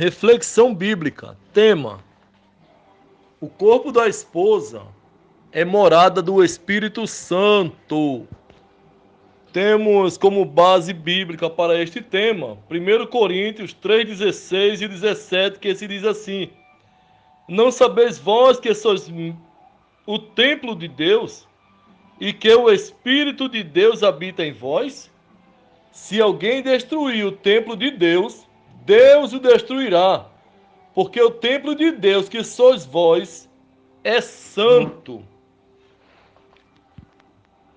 Reflexão bíblica. Tema: o corpo da esposa é morada do Espírito Santo. Temos como base bíblica para este tema 1 Coríntios 3:16 e 17, que se diz assim: não sabeis vós que sois o templo de Deus e que o Espírito de Deus habita em vós? Se alguém destruir o templo de Deus, Deus o destruirá, porque o templo de Deus, que sois vós, é santo.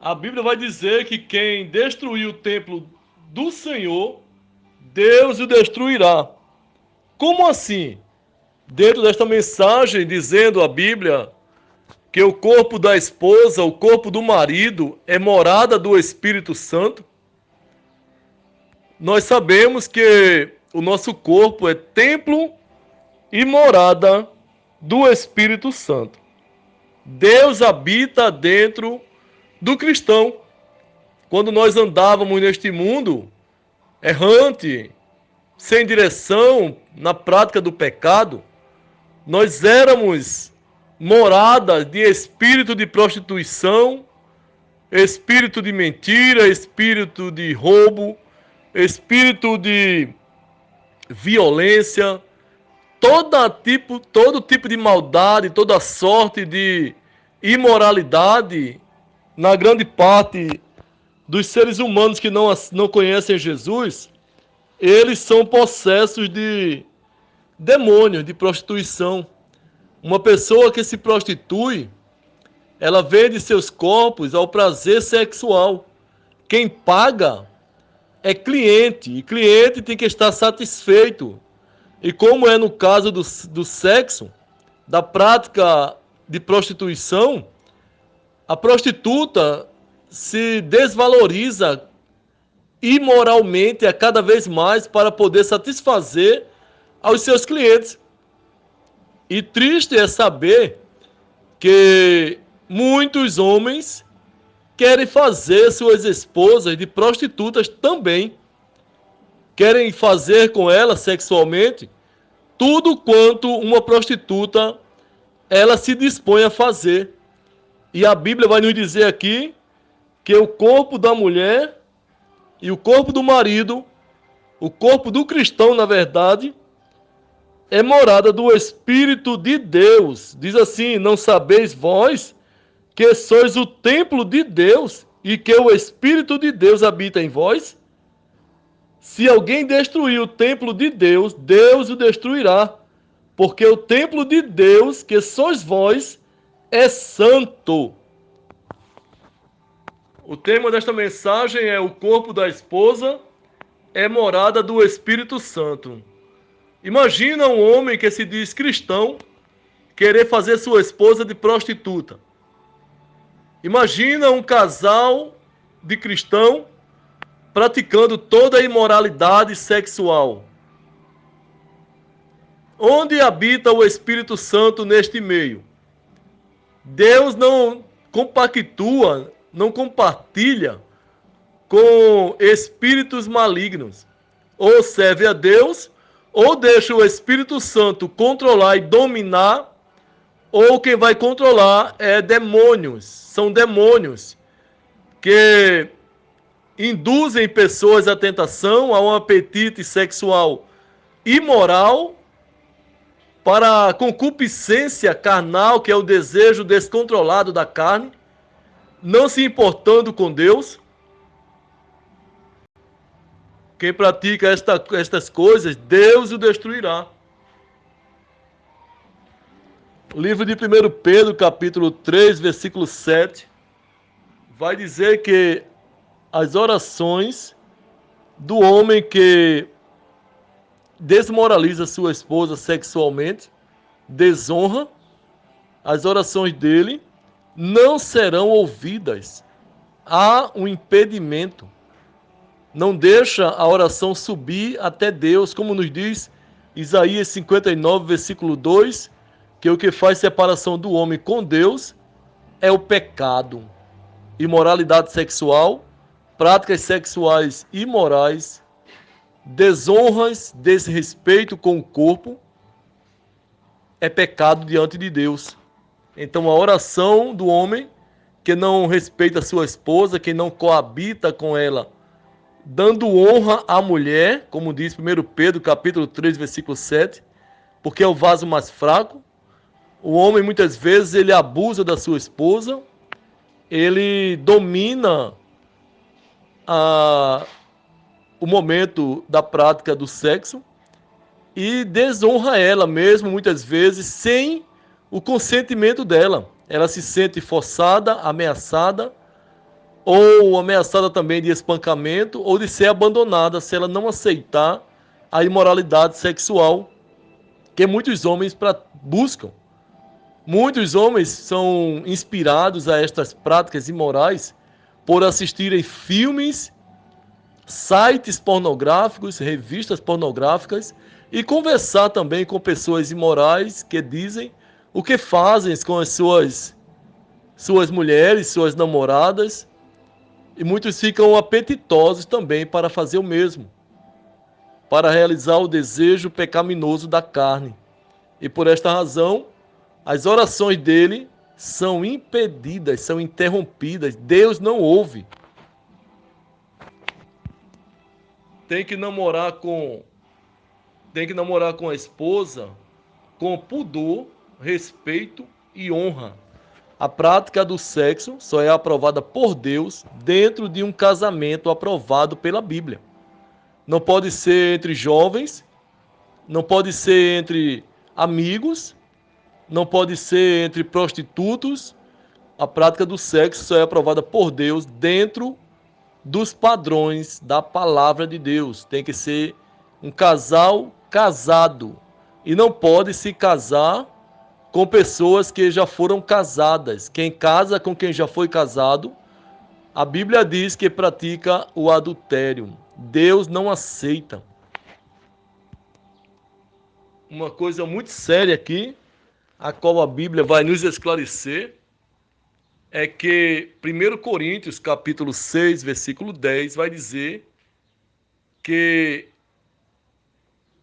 A Bíblia vai dizer que quem destruir o templo do Senhor, Deus o destruirá. Como assim? Dentro desta mensagem, dizendo a Bíblia que o corpo da esposa, o corpo do marido, é morada do Espírito Santo, nós sabemos que o nosso corpo é templo e morada do Espírito Santo. Deus habita dentro do cristão. Quando nós andávamos neste mundo errante, sem direção, na prática do pecado, nós éramos morada de espírito de prostituição, espírito de mentira, espírito de roubo, espírito de violência, todo tipo de maldade, toda sorte de imoralidade na grande parte dos seres humanos que não conhecem Jesus. Eles são possessos de demônios, de prostituição. Uma pessoa que se prostitui, ela vende seus corpos ao prazer sexual. Quem paga é cliente, e cliente tem que estar satisfeito. E como é no caso do sexo, da prática de prostituição, a prostituta se desvaloriza imoralmente a cada vez mais para poder satisfazer aos seus clientes. E triste é saber que muitos homens querem fazer suas esposas de prostitutas também. Querem fazer com elas sexualmente tudo quanto uma prostituta ela se dispõe a fazer. E a Bíblia vai nos dizer aqui que o corpo da mulher e o corpo do marido, o corpo do cristão, na verdade, é morada do Espírito de Deus. Diz assim: não sabeis vós que sois o templo de Deus e que o Espírito de Deus habita em vós? Se alguém destruir o templo de Deus, Deus o destruirá, porque o templo de Deus, que sois vós, é santo. O tema desta mensagem é: o corpo da esposa é morada do Espírito Santo. Imagina um homem que se diz cristão querer fazer sua esposa de prostituta. Imagina um casal de cristão praticando toda a imoralidade sexual. Onde habita o Espírito Santo neste meio? Deus não compactua, não compartilha com espíritos malignos. Ou serve a Deus, ou deixa o Espírito Santo controlar e dominar, ou quem vai controlar é demônios. São demônios que induzem pessoas à tentação, a um apetite sexual imoral, para a concupiscência carnal, que é o desejo descontrolado da carne, não se importando com Deus. Quem pratica estas coisas, Deus o destruirá. O livro de 1 Pedro, capítulo 3, versículo 7, vai dizer que as orações do homem que desmoraliza sua esposa sexualmente, desonra, as orações dele não serão ouvidas. Há um impedimento. Não deixa a oração subir até Deus, como nos diz Isaías 59, versículo 2, que o que faz separação do homem com Deus é o pecado. Imoralidade sexual, práticas sexuais imorais, desonras, desrespeito com o corpo, é pecado diante de Deus. Então a oração do homem que não respeita sua esposa, que não coabita com ela, dando honra à mulher, como diz 1 Pedro, capítulo 3, versículo 7, porque é o vaso mais fraco. O homem, muitas vezes, ele abusa da sua esposa, ele domina o momento da prática do sexo e desonra ela mesmo, muitas vezes, sem o consentimento dela. Ela se sente forçada, ameaçada, ou ameaçada também de espancamento, ou de ser abandonada se ela não aceitar a imoralidade sexual que muitos homens buscam. Muitos homens são inspirados a estas práticas imorais por assistirem filmes, sites pornográficos, revistas pornográficas e conversar também com pessoas imorais que dizem o que fazem com as suas mulheres, suas namoradas, e muitos ficam apetitosos também para fazer o mesmo, para realizar o desejo pecaminoso da carne. E por esta razão, as orações dele são impedidas, são interrompidas. Deus não ouve. Tem que namorar com a esposa com pudor, respeito e honra. A prática do sexo só é aprovada por Deus dentro de um casamento aprovado pela Bíblia. Não pode ser entre jovens, não pode ser entre amigos, não pode ser entre prostitutos. A prática do sexo só é aprovada por Deus dentro dos padrões da palavra de Deus. Tem que ser um casal casado e não pode se casar com pessoas que já foram casadas. Quem casa com quem já foi casado, a Bíblia diz que pratica o adultério. Deus não aceita. Uma coisa muito séria aqui, a qual a Bíblia vai nos esclarecer, é que 1 Coríntios, capítulo 6, versículo 10, vai dizer que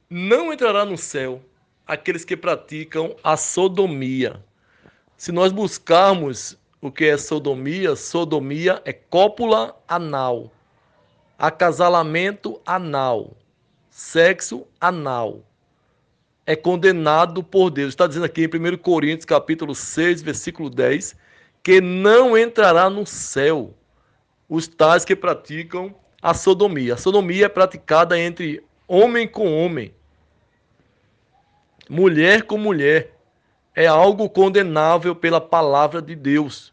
não entrará no céu aqueles que praticam a sodomia. Se nós buscarmos o que é sodomia, sodomia é cópula anal, acasalamento anal, sexo anal. É condenado por Deus. Está dizendo aqui em 1 Coríntios, capítulo 6, versículo 10, que não entrará no céu os tais que praticam a sodomia. A sodomia é praticada entre homem com homem, mulher com mulher. É algo condenável pela palavra de Deus.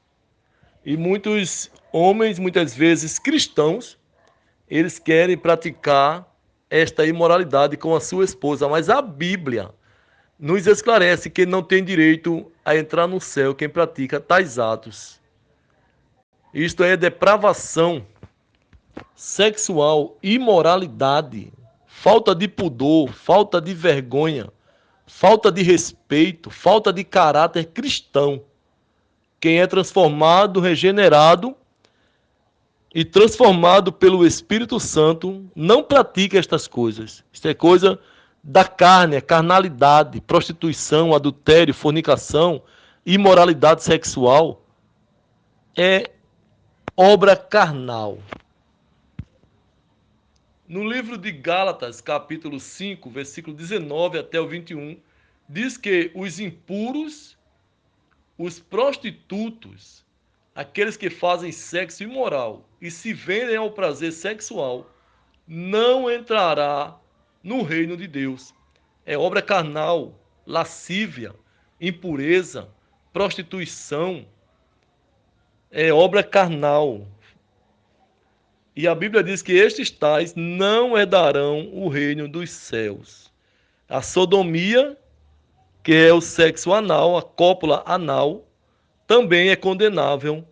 E muitos homens, muitas vezes cristãos, eles querem praticar esta imoralidade com a sua esposa, mas a Bíblia nos esclarece que não tem direito a entrar no céu quem pratica tais atos. Isto é depravação sexual, imoralidade, falta de pudor, falta de vergonha, falta de respeito, falta de caráter cristão. Quem é transformado, regenerado e transformado pelo Espírito Santo não pratica estas coisas. Isto é coisa da carne, é carnalidade, prostituição, adultério, fornicação, imoralidade sexual. É obra carnal. No livro de Gálatas, capítulo 5, versículo 19 até o 21, diz que os impuros, os prostitutos, aqueles que fazem sexo imoral e se vendem ao prazer sexual, não entrará no reino de Deus. É obra carnal, lascívia, impureza, prostituição. É obra carnal. E a Bíblia diz que estes tais não herdarão o reino dos céus. A sodomia, que é o sexo anal, a cópula anal, também é condenável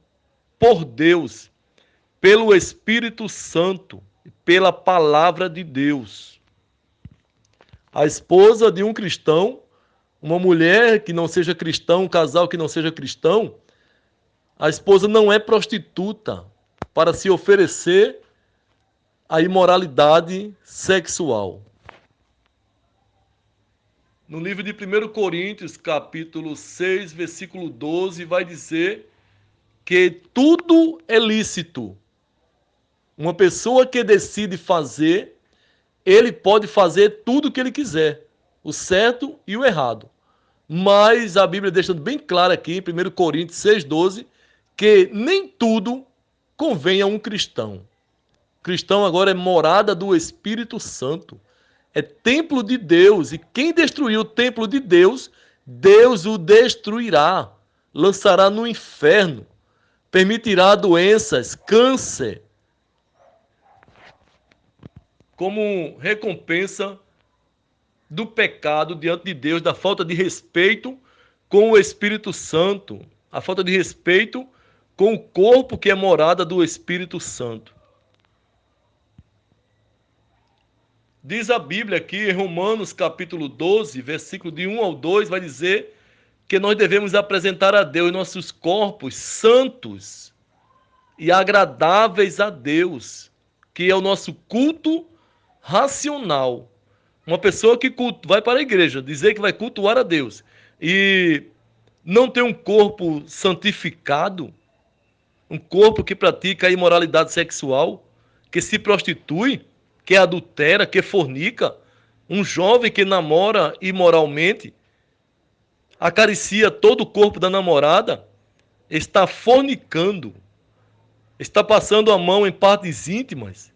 por Deus, pelo Espírito Santo, pela palavra de Deus. A esposa de um cristão, uma mulher que não seja cristão, um casal que não seja cristão, a esposa não é prostituta para se oferecer a imoralidade sexual. No livro de 1 Coríntios, capítulo 6, versículo 12, vai dizer que tudo é lícito. Uma pessoa que decide fazer, ele pode fazer tudo o que ele quiser, o certo e o errado. Mas a Bíblia deixa bem claro aqui, em 1 Coríntios 6,12, que nem tudo convém a um cristão. O cristão agora é morada do Espírito Santo. É templo de Deus. E quem destruir o templo de Deus, Deus o destruirá. Lançará no inferno. Permitirá doenças, câncer, como recompensa do pecado diante de Deus, da falta de respeito com o Espírito Santo, a falta de respeito com o corpo que é morada do Espírito Santo. Diz a Bíblia aqui em Romanos capítulo 12, versículo de 1 ao 2, vai dizer que nós devemos apresentar a Deus nossos corpos santos e agradáveis a Deus, que é o nosso culto racional. Uma pessoa que vai para a igreja, dizer que vai cultuar a Deus e não tem um corpo santificado, um corpo que pratica a imoralidade sexual, que se prostitui, que adultera, que fornica, um jovem que namora imoralmente, acaricia todo o corpo da namorada, está fornicando, está passando a mão em partes íntimas,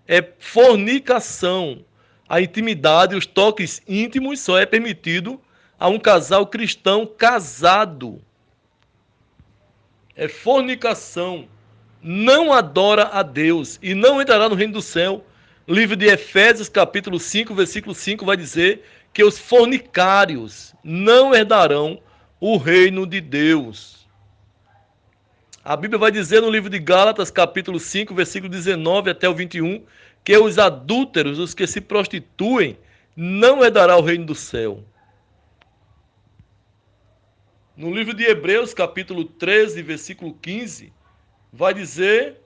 é fornicação. A intimidade, os toques íntimos só é permitido a um casal cristão casado. É fornicação. Não adora a Deus e não entrará no reino do céu. O livro de Efésios, capítulo 5, versículo 5, vai dizer que os fornicários não herdarão o reino de Deus. A Bíblia vai dizer no livro de Gálatas, capítulo 5, versículo 19 até o 21, que os adúlteros, os que se prostituem, não herdará o reino do céu. No livro de Hebreus, capítulo 13, versículo 15, vai dizer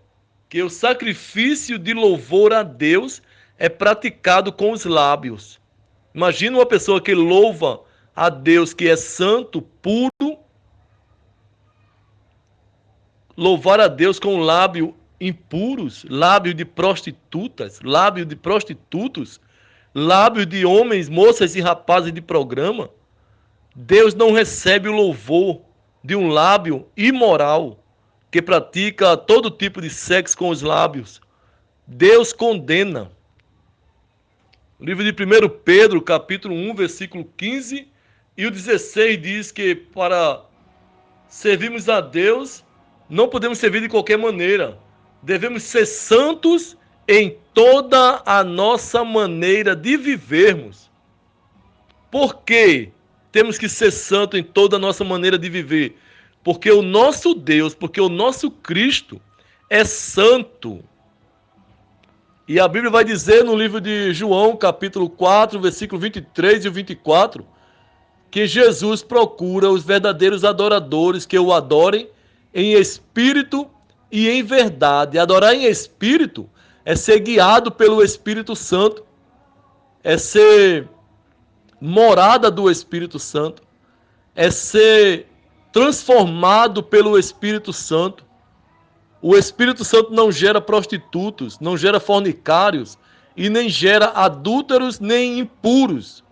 que o sacrifício de louvor a Deus é praticado com os lábios. Imagina uma pessoa que louva a Deus, que é santo, puro, louvar a Deus com lábio impuros, lábio de prostitutas, lábio de prostitutos, lábio de homens, moças e rapazes de programa. Deus não recebe o louvor de um lábio imoral que pratica todo tipo de sexo com os lábios. Deus condena. O livro de 1 Pedro, capítulo 1, versículo 15 e o 16 diz que para servirmos a Deus, não podemos servir de qualquer maneira. Devemos ser santos em toda a nossa maneira de vivermos. Por quê? Temos que ser santos em toda a nossa maneira de viver. Porque o nosso Deus, porque o nosso Cristo é santo. E a Bíblia vai dizer no livro de João, capítulo 4, versículo 23 e 24, que Jesus procura os verdadeiros adoradores que o adorem em espírito e em verdade. Adorar em espírito é ser guiado pelo Espírito Santo, é ser morada do Espírito Santo, é ser transformado pelo Espírito Santo. O Espírito Santo não gera prostitutos, não gera fornicários e nem gera adúlteros, nem impuros,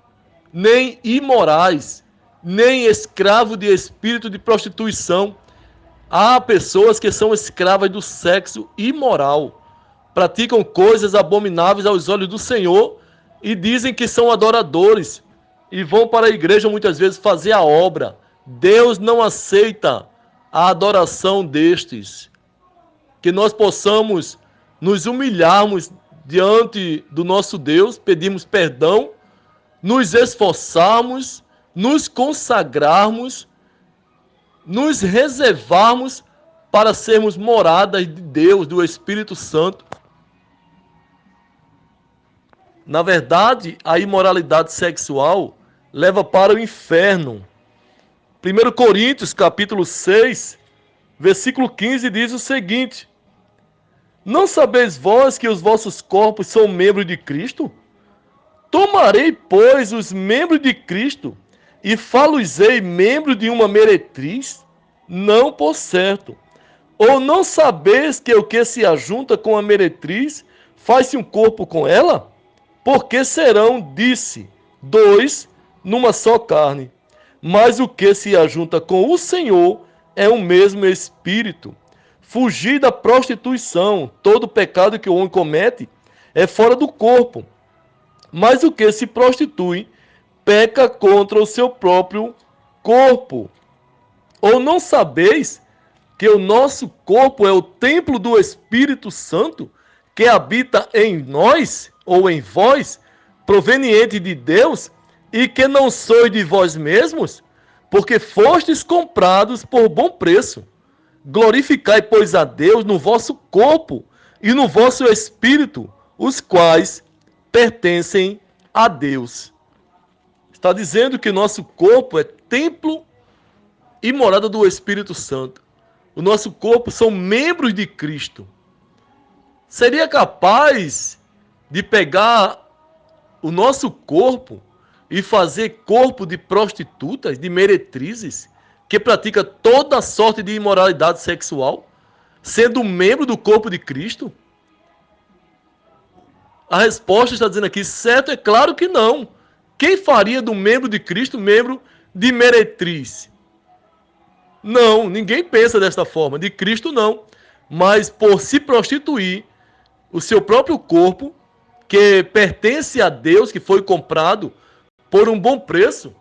nem imorais, nem escravo de espírito de prostituição. Há pessoas que são escravas do sexo imoral, praticam coisas abomináveis aos olhos do Senhor e dizem que são adoradores e vão para a igreja muitas vezes fazer a obra. Deus não aceita a adoração destes. Que nós possamos nos humilharmos diante do nosso Deus, pedirmos perdão, nos esforçarmos, nos consagrarmos, nos reservarmos para sermos moradas de Deus, do Espírito Santo. Na verdade, a imoralidade sexual leva para o inferno. 1 Coríntios, capítulo 6, versículo 15, diz o seguinte: Não sabeis vós que os vossos corpos são membros de Cristo? Tomarei, pois, os membros de Cristo e falo-ei membros de uma meretriz? Não, por certo. Ou não sabeis que o que se ajunta com a meretriz faz-se um corpo com ela? Porque serão, disse, dois numa só carne. Mas o que se ajunta com o Senhor é o mesmo Espírito. Fugir da prostituição. Todo pecado que o homem comete é fora do corpo. Mas o que se prostitui peca contra o seu próprio corpo. Ou não sabeis que o nosso corpo é o templo do Espírito Santo, que habita em nós, ou em vós, proveniente de Deus, e que não sois de vós mesmos, porque fostes comprados por bom preço. Glorificai, pois, a Deus no vosso corpo e no vosso espírito, os quais pertencem a Deus. Está dizendo que nosso corpo é templo e morada do Espírito Santo. O nosso corpo são membros de Cristo. Seria capaz de pegar o nosso corpo e fazer corpo de prostitutas, de meretrizes, que pratica toda sorte de imoralidade sexual, sendo membro do corpo de Cristo? A resposta está dizendo aqui, certo, é claro que não. Quem faria do membro de Cristo membro de meretriz? Não, ninguém pensa desta forma. De Cristo não. Mas por se prostituir o seu próprio corpo, que pertence a Deus, que foi comprado por um bom preço,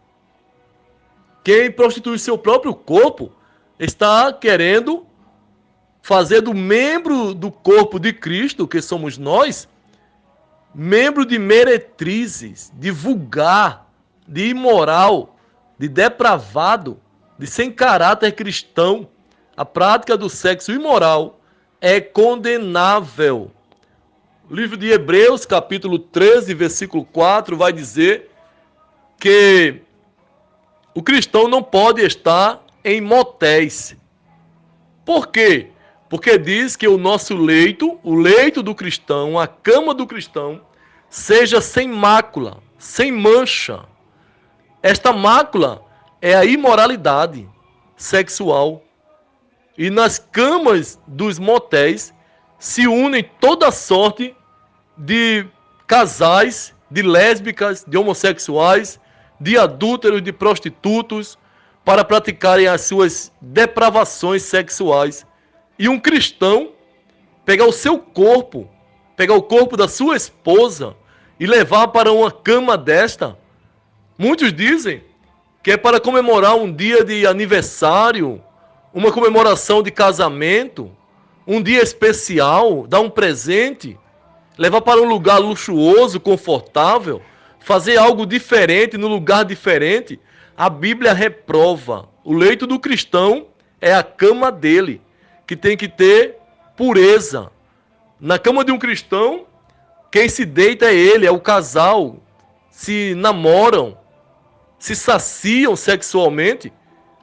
quem prostitui o seu próprio corpo está querendo fazer do membro do corpo de Cristo, que somos nós, membro de meretrizes, de vulgar, de imoral, de depravado, de sem caráter cristão. A prática do sexo imoral é condenável. O livro de Hebreus, capítulo 13, versículo 4, vai dizer que o cristão não pode estar em motéis. Por quê? Porque diz que o nosso leito, o leito do cristão, a cama do cristão, seja sem mácula, sem mancha. Esta mácula é a imoralidade sexual. E nas camas dos motéis se unem toda sorte de casais, de lésbicas, de homossexuais, de adúlteros, de prostitutos, para praticarem as suas depravações sexuais. E um cristão pegar o seu corpo, pegar o corpo da sua esposa e levar para uma cama desta. Muitos dizem que é para comemorar um dia de aniversário, uma comemoração de casamento, um dia especial, dar um presente, levar para um lugar luxuoso, confortável, fazer algo diferente no lugar diferente. A Bíblia reprova. O leito do cristão é a cama dele, que tem que ter pureza. Na cama de um cristão, quem se deita é ele, é o casal. Se namoram, se saciam sexualmente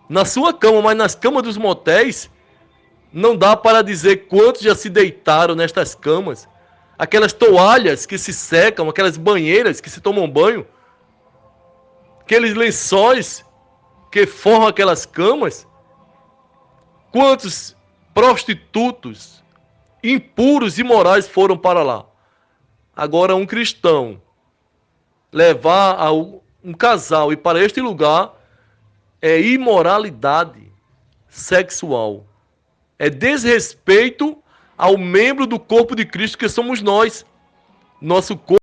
na sua cama, mas nas camas dos motéis, não dá para dizer quantos já se deitaram nestas camas. Aquelas toalhas que se secam, aquelas banheiras que se tomam banho, aqueles lençóis que formam aquelas camas. Quantos prostitutos, impuros e imorais foram para lá? Agora, um cristão levar um casal e para este lugar é imoralidade sexual. É desrespeito ao membro do corpo de Cristo que somos nós. Nosso corpo